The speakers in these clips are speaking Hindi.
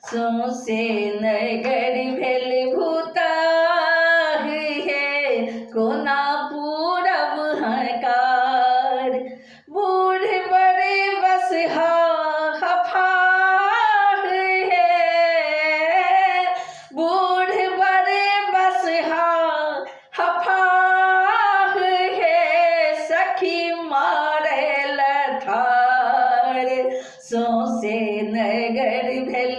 सौसे नगर भेल भूताह है कोना पूरब हकार। बूढ़ बड़े बस हफार है, बूढ़ बड़े बस हफार है, सखी मारे लथार। सौसे नगर भेल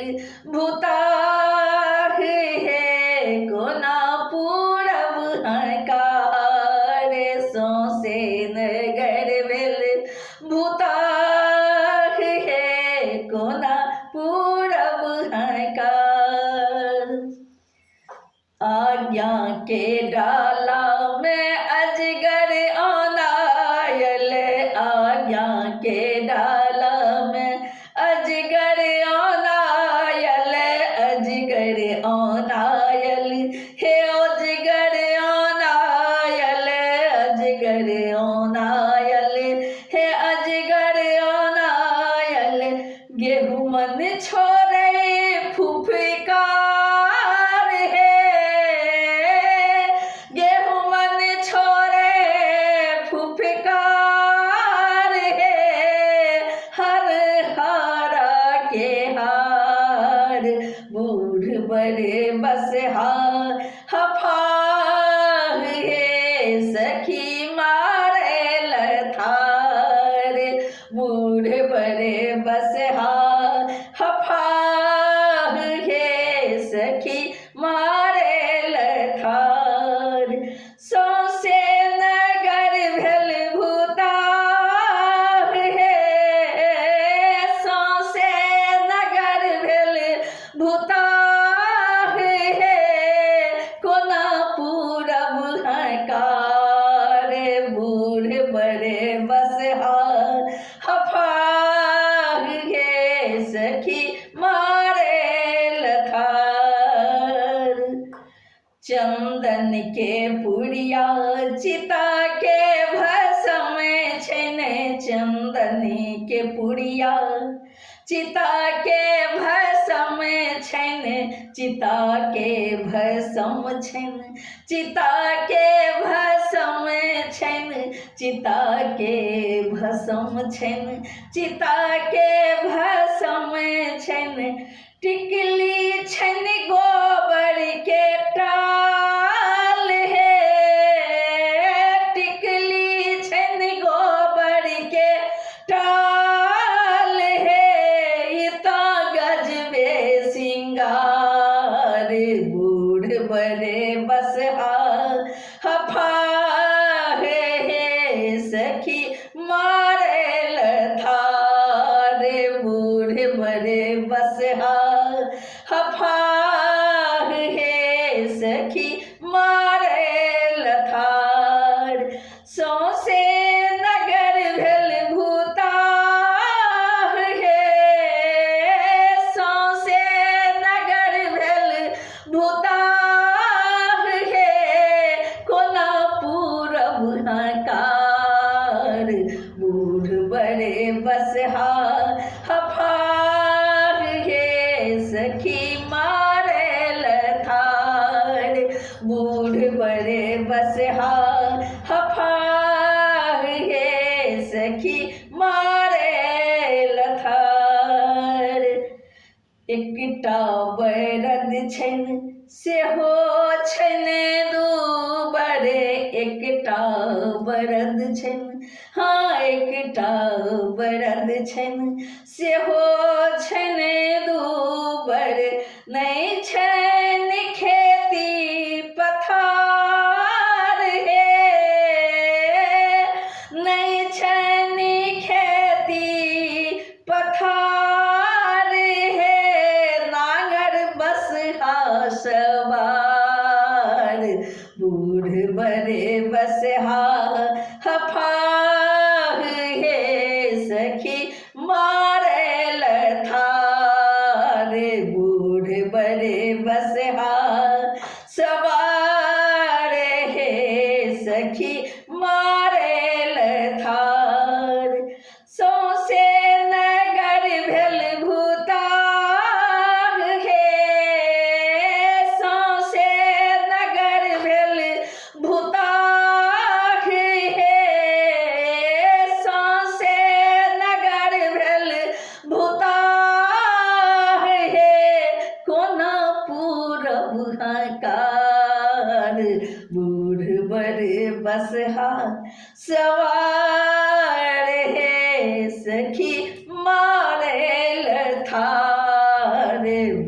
भूताह है कोना पूरब हकार। सौसे नगर भेल भूताह है कोना पूरब हकार। आज्ञा के डाला में अजगर औनायल, आज्ञा के डाला में अजगर औनायल, अजगर औनायल हे अजगर औनायल, अजगर औनायल हे अजगर औनायल। गेहूं मन छोड़े फुफकार है, गेहूं मन छोड़े फुफकार है, हर हारा के हार। बूढ़ बड़े बस हफार है, सखी मारे लथार। बूढ़ बड़े बस हफार है, सखी मारे लथार। सौसे नगर भेल भूताह है, सौसे नगर भेल भूताह है कोना पूरब हकार। बूढ़ बड़े बस हफार है, सखी मारे लथार। चंदन के पुड़िया चिता के भस्म छेने, चंदन के पुड़िया चिता के भस्म छेने, चिता के भस्म छेने, चिता के भस्म छेने, चिता के भस्म छेने, चिता के भस्म छेने। टिकली छन गोबर के टाल है, टिकली छन गोबर के टाल है, इता गजबे सिंगार। बूढ़ बड़े बस हफार है, सखी मारे लथार। बूढ़ बड़े बस हफार है, सखी मारे लथार। सौसे नगर भेल भूताह है, सौसे नगर भेल भूताह है कोना पूरब हकार। बूढ़ बड़े बस हफार है, सखी मारे लथार। बूढ़ बड़े बस हफार है, सखी मारे लथार। एकटा बरद छन सेहो छन दूबरे, एकटा बरद छन हाँ एकटा बरद छन सेहो छन दूबर। नहीं छन खेती पथार है, नहीं छन खेती पथार है, नांगर बस सवार। बूढ़ बड़े बस हफार है, सखी मारे लथार। बूढ़ बड़े बस सवार बसहा सवार है सखी मारे लथार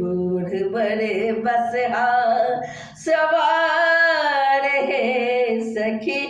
बूढ़ बड़े बसहा सवार है सखी